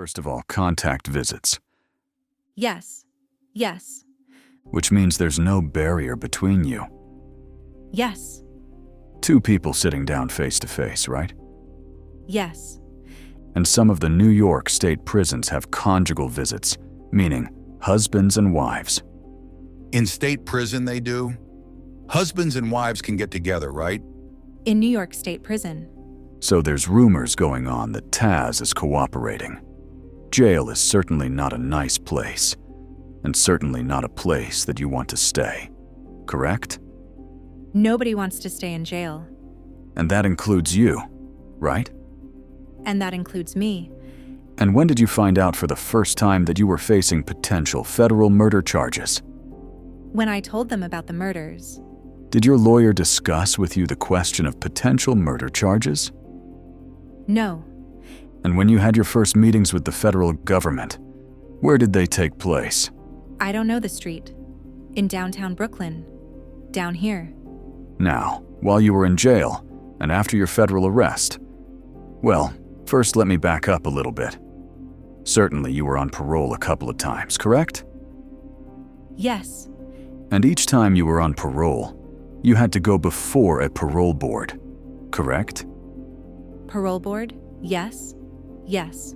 First of all, contact visits, Yes. Yes. which means there's no barrier between you. Yes. Two people sitting down face to face, right? Yes. And some of the New York state prisons have conjugal visits, meaning husbands and wives. In state prison they do? Husbands and wives can get together, right? In New York State Prison. So there's rumors going on that Taz is cooperating. Jail is certainly not a nice place, and certainly not a place that you want to stay. Correct? Nobody wants to stay in jail. And that includes you, right? And that includes me. And when did you find out for the first time that you were facing potential federal murder charges? When I told them about the murders. Did your lawyer discuss with you the question of potential murder charges? No. And when you had your first meetings with the federal government, where did they take place? I don't know the street. In downtown Brooklyn. Down here. Now, while you were in jail, and after your federal arrest? Well, first let me back up a little bit. Certainly you were on parole a couple of times, correct? Yes. And each time you were on parole, you had to go before a parole board, correct? Parole board? Yes. Yes.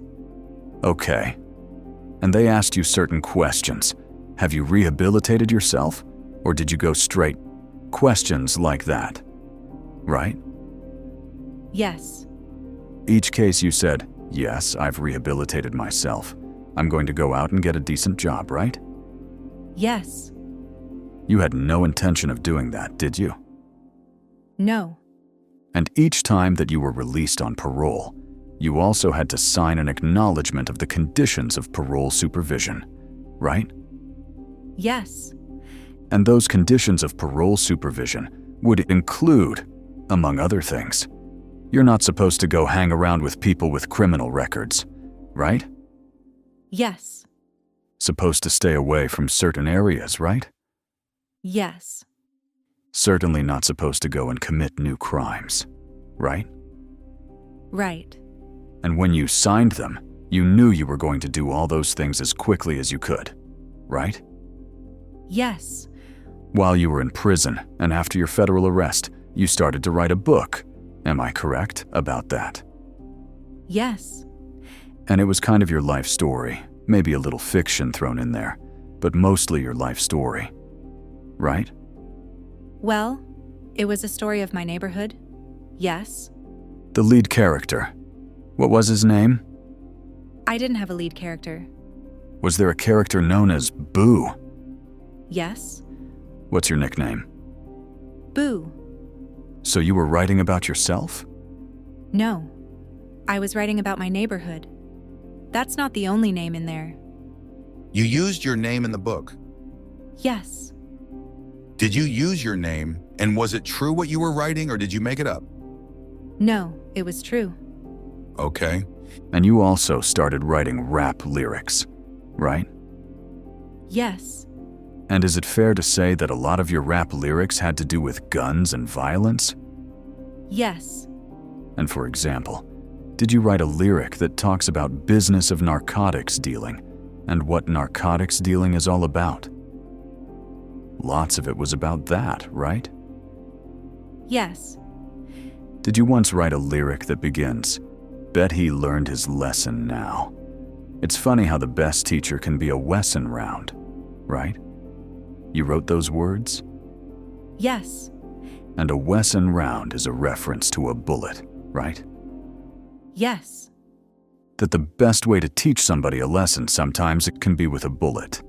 Okay. And they asked you certain questions. Have you rehabilitated yourself? Or did you go straight? Questions like that. Right? Yes. Each case you said, yes, I've rehabilitated myself. I'm going to go out and get a decent job, right? Yes. You had no intention of doing that, did you? No. And each time that you were released on parole, you also had to sign an acknowledgement of the conditions of parole supervision, right? Yes. And those conditions of parole supervision would include, among other things, you're not supposed to go hang around with people with criminal records, right? Yes. Supposed to stay away from certain areas, right? Yes. Certainly not supposed to go and commit new crimes, right? Right. And when you signed them, you knew you were going to do all those things as quickly as you could, right? Yes. While you were in prison and after your federal arrest, you started to write a book. Am I correct about that? Yes. And it was kind of your life story, maybe a little fiction thrown in there, but mostly your life story, right? Well, it was a story of my neighborhood. Yes. The lead character. What was his name? I didn't have a lead character. Was there a character known as Boo? Yes. What's your nickname? Boo. So you were writing about yourself? No. I was writing about my neighborhood. That's not the only name in there. You used your name in the book. Yes. Did you use your name, and was it true what you were writing, or did you make it up? No, it was true. Okay. And you also started writing rap lyrics, right? Yes. And is it fair to say that a lot of your rap lyrics had to do with guns and violence? Yes. And for example, did you write a lyric that talks about business of narcotics dealing and what narcotics dealing is all about? Lots of it was about that, right? Yes. Did you once write a lyric that begins, "Bet he learned his lesson now"? It's funny how the best teacher can be a Wesson round, right? You wrote those words? Yes. And a Wesson round is a reference to a bullet, right? Yes. That the best way to teach somebody a lesson sometimes it can be with a bullet.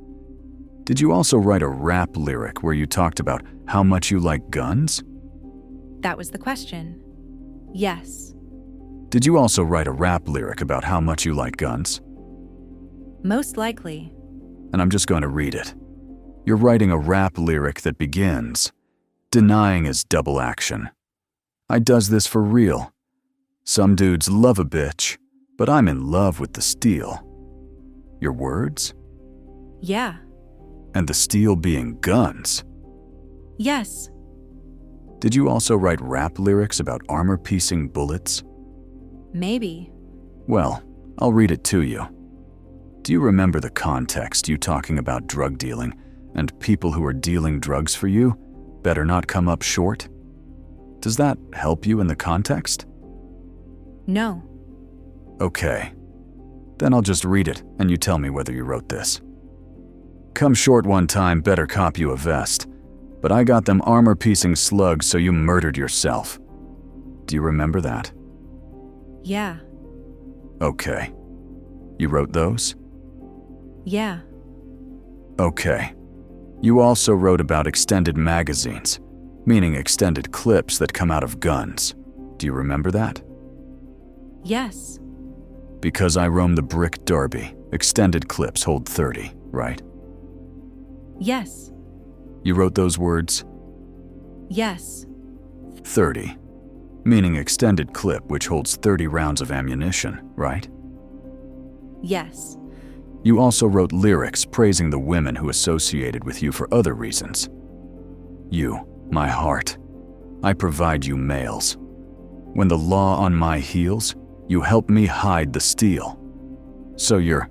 Did you also write a rap lyric where you talked about how much you like guns? That was the question. Yes. Did you also write a rap lyric about how much you like guns? Most likely. And I'm just going to read it. You're writing a rap lyric that begins, "Denying is double action. I does this for real. Some dudes love a bitch, but I'm in love with the steel." Your words? Yeah. And the steel being guns. Yes. Did you also write rap lyrics about armor-piercing bullets? Maybe. Well, I'll read it to you. Do you remember the context, you talking about drug dealing, and people who are dealing drugs for you better not come up short? Does that help you in the context? No. Okay. Then I'll just read it, and you tell me whether you wrote this. Come short one time, better cop you a vest. But I got them armor-piercing slugs, so you murdered yourself. Do you remember that? Yeah. Okay. You wrote those? Yeah. Okay. You also wrote about extended magazines, meaning extended clips that come out of guns. Do you remember that? Yes. Because I roam the brick derby, extended clips hold 30, right? Yes. You wrote those words? Yes. 30, meaning extended clip which holds 30 rounds of ammunition, right? Yes. You also wrote lyrics praising the women who associated with you for other reasons. You, my heart, I provide you males. When the law on my heels, you help me hide the steel. So your,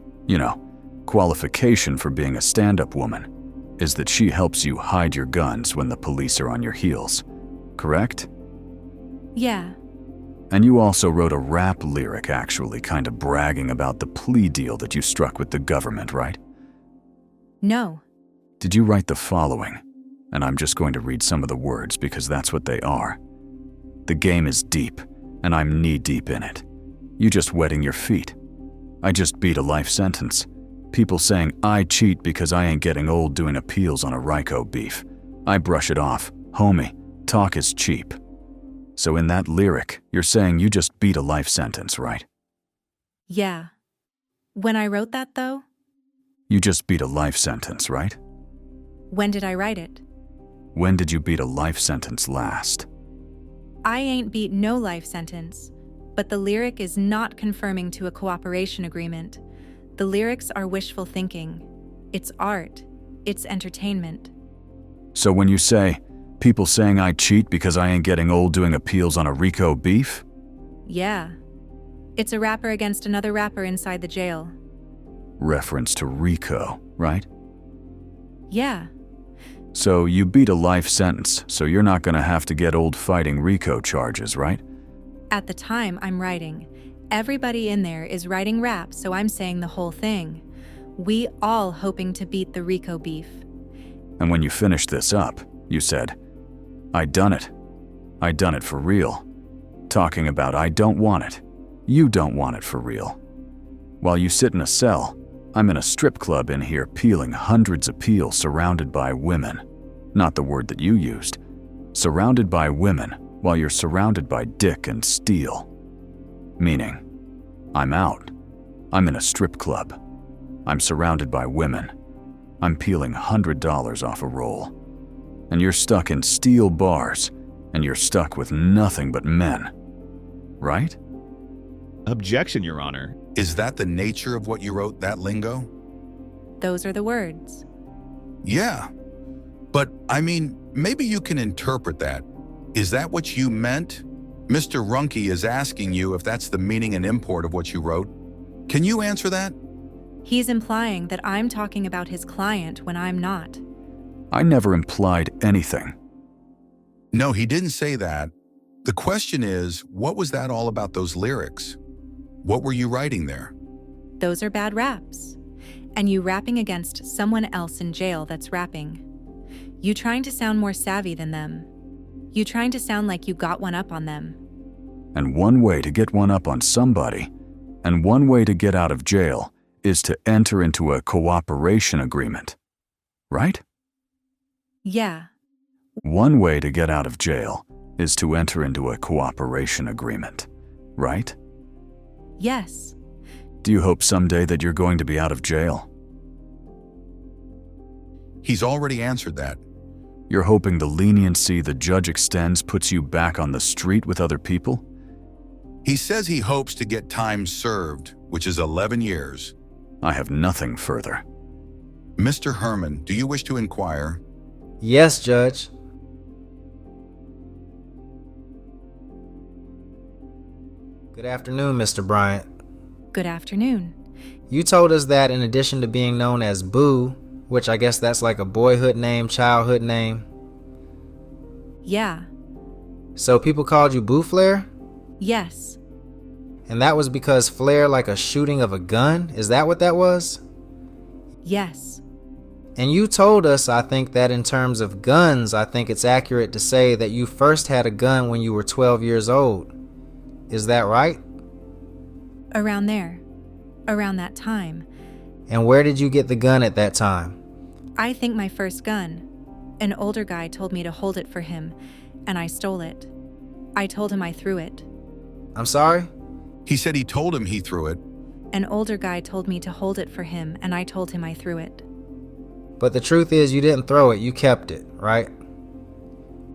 qualification for being a stand-up woman is that she helps you hide your guns when the police are on your heels, correct? Yeah. And you also wrote a rap lyric actually kind of bragging about the plea deal that you struck with the government, right? No. Did you write the following? And I'm just going to read some of the words because that's what they are. The game is deep, and I'm knee-deep in it. You just wetting your feet. I just beat a life sentence. People saying I cheat because I ain't getting old doing appeals on a Ryko beef. I brush it off. Homie, talk is cheap. So in that lyric, you're saying you just beat a life sentence, right? Yeah. When I wrote that, though? You just beat a life sentence, right? When did I write it? When did you beat a life sentence last? I ain't beat no life sentence, but the lyric is not confirming to a cooperation agreement. The lyrics are wishful thinking. It's art. It's entertainment. So when you say, people saying I cheat because I ain't getting old doing appeals on a Ryko beef? Yeah. It's a rapper against another rapper inside the jail. Reference to Ryko, right? Yeah. So you beat a life sentence, so you're not gonna have to get old fighting Ryko charges, right? At the time I'm writing, everybody in there is writing rap, so I'm saying the whole thing. We all hoping to beat the Ryko beef. And when you finished this up, you said, I done it. I done it for real. Talking about I don't want it. You don't want it for real. While you sit in a cell, I'm in a strip club in here peeling hundreds of peels surrounded by women. Not the word that you used. Surrounded by women while you're surrounded by dick and steel. Meaning, I'm out. I'm in a strip club. I'm surrounded by women. I'm peeling $100 off a roll. And you're stuck in steel bars, and you're stuck with nothing but men. Right? Objection, Your Honor. Is that the nature of what you wrote, that lingo? Those are the words. Yeah. But, maybe you can interpret that. Is that what you meant? Mr. Runke is asking you if that's the meaning and import of what you wrote. Can you answer that? He's implying that I'm talking about his client when I'm not. I never implied anything. No, he didn't say that. The question is, what was that all about, those lyrics? What were you writing there? Those are bad raps. And you rapping against someone else in jail that's rapping. You trying to sound more savvy than them. You trying to sound like you got one up on them. And one way to get one up on somebody, and one way to get out of jail, is to enter into a cooperation agreement. Right? Yeah. One way to get out of jail is to enter into a cooperation agreement. Right? Yes. Do you hope someday that you're going to be out of jail? He's already answered that. You're hoping the leniency the judge extends puts you back on the street with other people? He says he hopes to get time served, which is 11 years. I have nothing further. Mr. Herman, do you wish to inquire? Yes, Judge. Good afternoon, Mr. Bryant. Good afternoon. You told us that in addition to being known as Boo, which I guess that's like a boyhood name, childhood name. Yeah. So people called you Boo Flair? Yes. And that was because Flair like a shooting of a gun? Is that what that was? Yes. And you told us, I think, that in terms of guns, I think it's accurate to say that you first had a gun when you were 12 years old. Is that right? Around there. Around that time. And where did you get the gun at that time? I think my first gun. An older guy told me to hold it for him, and I stole it. I told him I threw it. I'm sorry? He said he told him he threw it. An older guy told me to hold it for him, and I told him I threw it. But the truth is you didn't throw it, you kept it, right?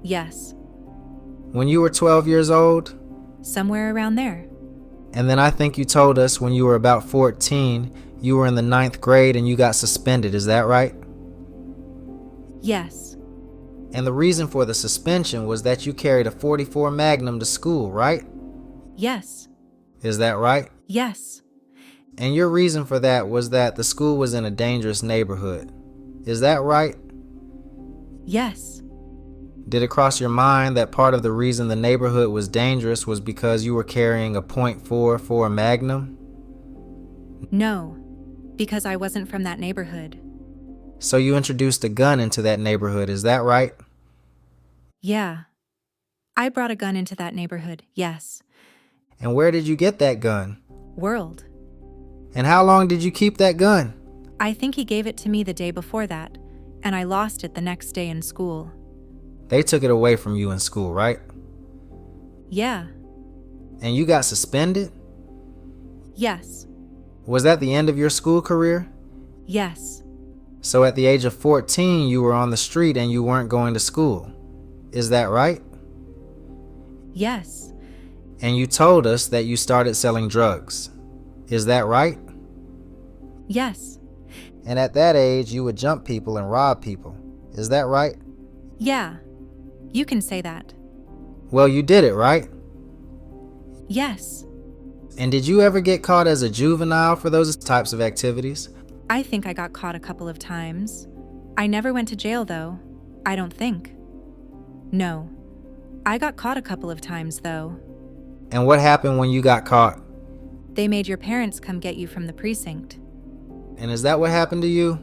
Yes. When you were 12 years old? Somewhere around there. And then I think you told us when you were about 14, you were in the 9th grade and you got suspended, is that right? Yes. And the reason for the suspension was that you carried a .44 Magnum to school, right? Yes. Is that right? Yes. And your reason for that was that the school was in a dangerous neighborhood. Is that right? Yes. Did it cross your mind that part of the reason the neighborhood was dangerous was because you were carrying a .44 Magnum? No, because I wasn't from that neighborhood. So you introduced a gun into that neighborhood, is that right? Yeah. I brought a gun into that neighborhood, yes. And where did you get that gun? World. And how long did you keep that gun? I think he gave it to me the day before that, and I lost it the next day in school. They took it away from you in school, right? Yeah. And you got suspended? Yes. Was that the end of your school career? Yes. So at the age of 14, you were on the street and you weren't going to school. Is that right? Yes. And you told us that you started selling drugs. Is that right? Yes. And at that age, you would jump people and rob people. Is that right? Yeah. You can say that. Well, you did it, right? Yes. And did you ever get caught as a juvenile for those types of activities? I think I got caught a couple of times. I never went to jail, though. I don't think. No. I got caught a couple of times, though. And what happened when you got caught? They made your parents come get you from the precinct. And is that what happened to you?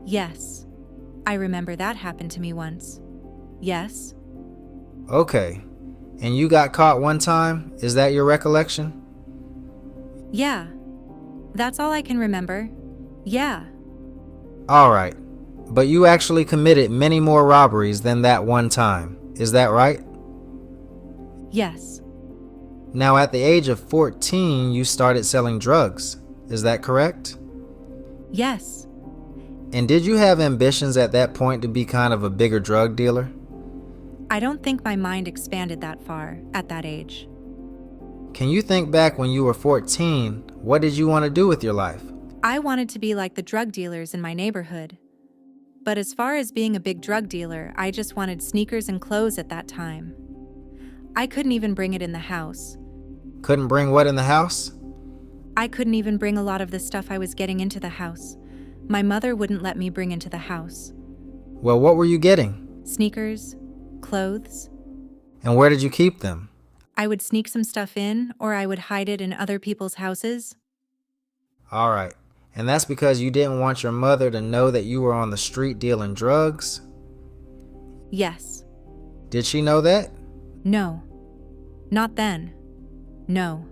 Yes. I remember that happened to me once. Yes. Okay. And you got caught one time? Is that your recollection? Yeah. That's all I can remember. Yeah. All right. But you actually committed many more robberies than that one time. Is that right? Yes. Now, at the age of 14, you started selling drugs. Is that correct? Yes. And did you have ambitions at that point to be kind of a bigger drug dealer? I don't think my mind expanded that far at that age. Can you think back when you were 14? What did you want to do with your life? I wanted to be like the drug dealers in my neighborhood. But as far as being a big drug dealer, I just wanted sneakers and clothes at that time. I couldn't even bring it in the house. Couldn't bring what in the house? I couldn't even bring a lot of the stuff I was getting into the house. My mother wouldn't let me bring into the house. Well, what were you getting? Sneakers, clothes. And where did you keep them? I would sneak some stuff in, or I would hide it in other people's houses. All right. And that's because you didn't want your mother to know that you were on the street dealing drugs? Yes. Did she know that? No. Not then. No.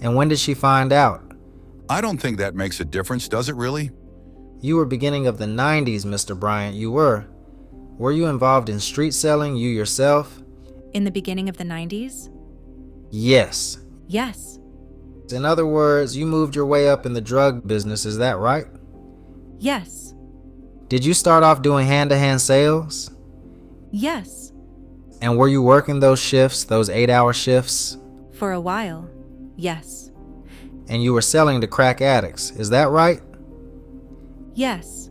And when did she find out? I don't think that makes a difference, does it really? You were beginning of the 90s, Mr. Bryant. You were. Were you involved in street selling, you yourself? In the beginning of the 90s? Yes. Yes. In other words, you moved your way up in the drug business, is that right? Yes. Did you start off doing hand-to-hand sales? Yes. And were you working those shifts, those 8-hour shifts? For a while. Yes. And you were selling to crack addicts, is that right? Yes.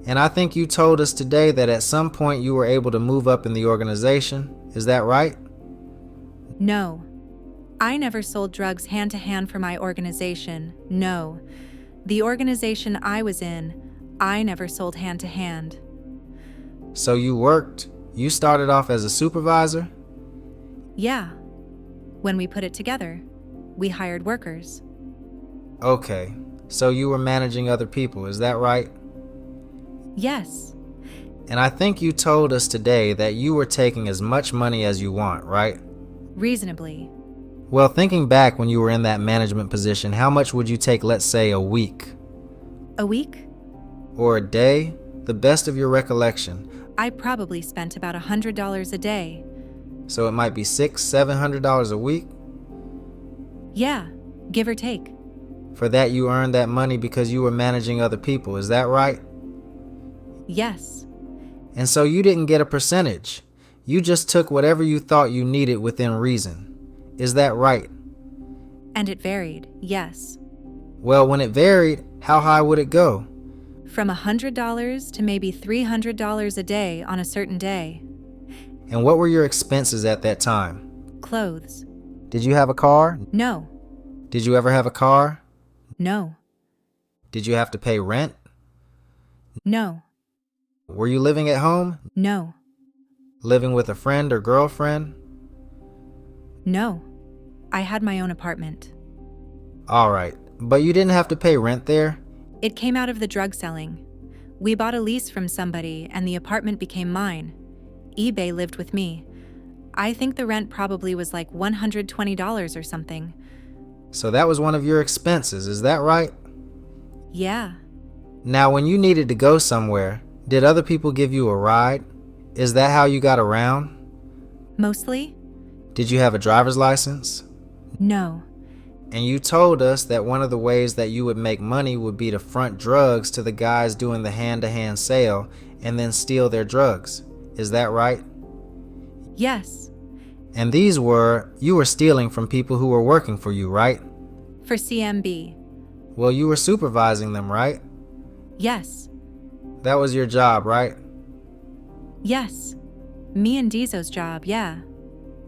And I think you told us today that at some point you were able to move up in the organization, is that right? No. I never sold drugs hand to hand for my organization, no. The organization I was in, I never sold hand to hand. So you started off as a supervisor? Yeah. When we put it together, we hired workers. Okay, so you were managing other people, is that right? Yes. And I think you told us today that you were taking as much money as you want, right? Reasonably. Well, thinking back when you were in that management position, how much would you take, let's say, a week? A week? Or a day? The best of your recollection. I probably spent about $100 a day. So it might be $600-700 a week? Yeah, give or take. For that you earned that money because you were managing other people, is that right? Yes. And so you didn't get a percentage. You just took whatever you thought you needed within reason. Is that right? And it varied, yes. Well, when it varied, how high would it go? From $100 to maybe $300 a day on a certain day. And what were your expenses at that time? Clothes. Did you have a car? No. Did you ever have a car? No. Did you have to pay rent? No. Were you living at home? No. Living with a friend or girlfriend? No. I had my own apartment. All right, but you didn't have to pay rent there? It came out of the drug selling. We bought a lease from somebody and the apartment became mine. eBay lived with me. I think the rent probably was like $120 or something. So that was one of your expenses, is that right? Yeah. Now, when you needed to go somewhere, did other people give you a ride? Is that how you got around? Mostly? Did you have a driver's license? No. And you told us that one of the ways that you would make money would be to front drugs to the guys doing the hand-to-hand sale and then steal their drugs. Is that right? Yes. And you were stealing from people who were working for you, right? For CMB. Well, you were supervising them, right? Yes. That was your job, right? Yes. Me and Dizo's job, yeah.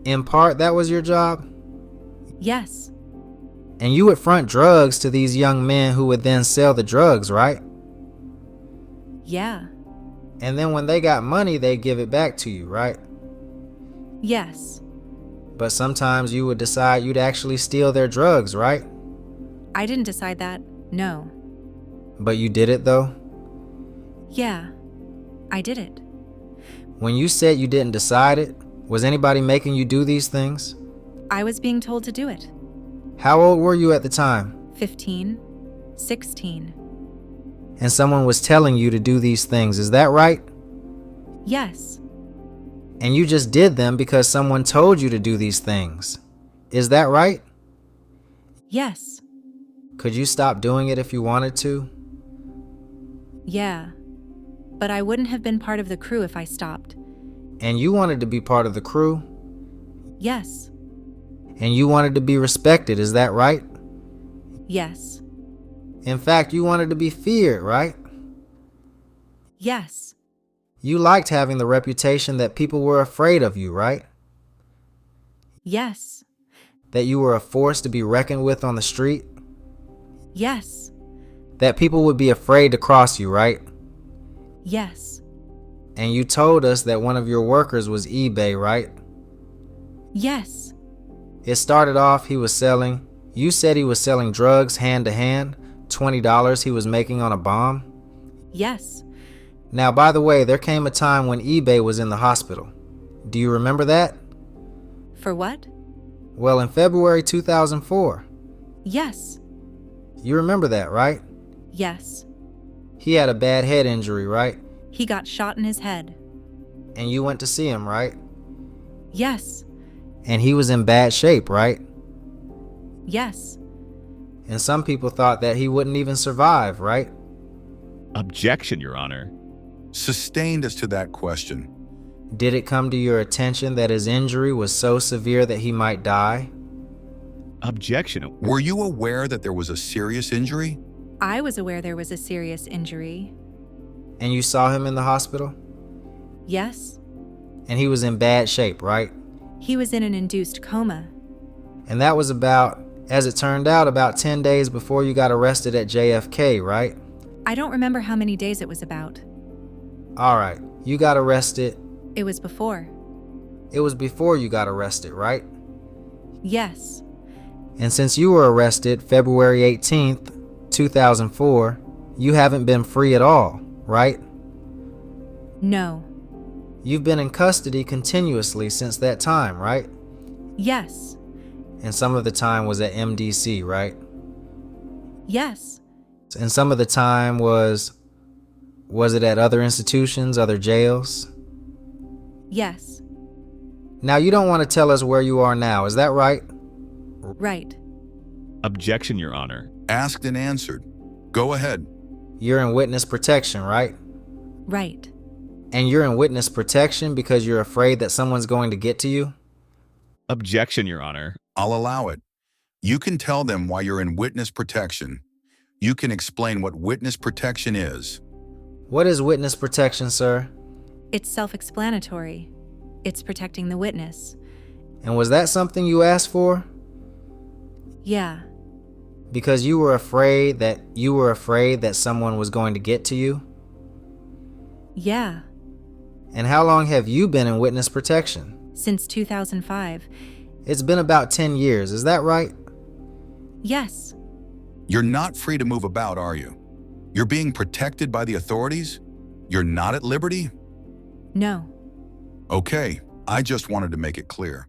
In part, that was your job? Yes. And you would front drugs to these young men who would then sell the drugs, right? Yeah. And then when they got money, they'd give it back to you, right? Yes. But sometimes you would decide you'd actually steal their drugs, right? I didn't decide that, no. But you did it though? Yeah. I did it. When you said you didn't decide it, was anybody making you do these things? I was being told to do it. How old were you at the time? 15, 16. And someone was telling you to do these things, is that right? Yes. And you just did them because someone told you to do these things. Is that right? Yes. Could you stop doing it if you wanted to? Yeah. But I wouldn't have been part of the crew if I stopped. And you wanted to be part of the crew? Yes. And you wanted to be respected, is that right? Yes. In fact, you wanted to be feared, right? Yes. You liked having the reputation that people were afraid of you, right? Yes. That you were a force to be reckoned with on the street? Yes. That people would be afraid to cross you, right? Yes. And you told us that one of your workers was eBay, right? Yes. It started off you said he was selling drugs hand to hand, $20 he was making on a bomb? Yes. Now, by the way, there came a time when eBay was in the hospital. Do you remember that? For what? Well, in February 2004. Yes. You remember that, right? Yes. He had a bad head injury, right? He got shot in his head. And you went to see him, right? Yes. And he was in bad shape, right? Yes. And some people thought that he wouldn't even survive, right? Objection, Your Honor. Sustained as to that question. Did it come to your attention that his injury was so severe that he might die? Objection. Were you aware that there was a serious injury? I was aware there was a serious injury. And you saw him in the hospital? Yes. And he was in bad shape, right? He was in an induced coma. And that was about, as it turned out, about 10 days before you got arrested at JFK, right? I don't remember how many days it was about. All right, you got arrested. It was before. It was before you got arrested, right? Yes. And since you were arrested February 18th, 2004, you haven't been free at all, right? No. You've been in custody continuously since that time, right? Yes. And some of the time was at MDC, right? Yes. And some of the time was it at other institutions, other jails? Yes. Now, you don't want to tell us where you are now, is that right? Right. Objection, Your Honor. Asked and answered. Go ahead. You're in witness protection, right? Right. And you're in witness protection because you're afraid that someone's going to get to you? Objection, Your Honor. I'll allow it. You can tell them why you're in witness protection. You can explain what witness protection is. What is witness protection, sir? It's self-explanatory. It's protecting the witness. And was that something you asked for? Yeah. Because you were afraid that someone was going to get to you? Yeah. And how long have you been in witness protection? Since 2005. It's been about 10 years, is that right? Yes. You're not free to move about, are you? You're being protected by the authorities? You're not at liberty? No. Okay, I just wanted to make it clear.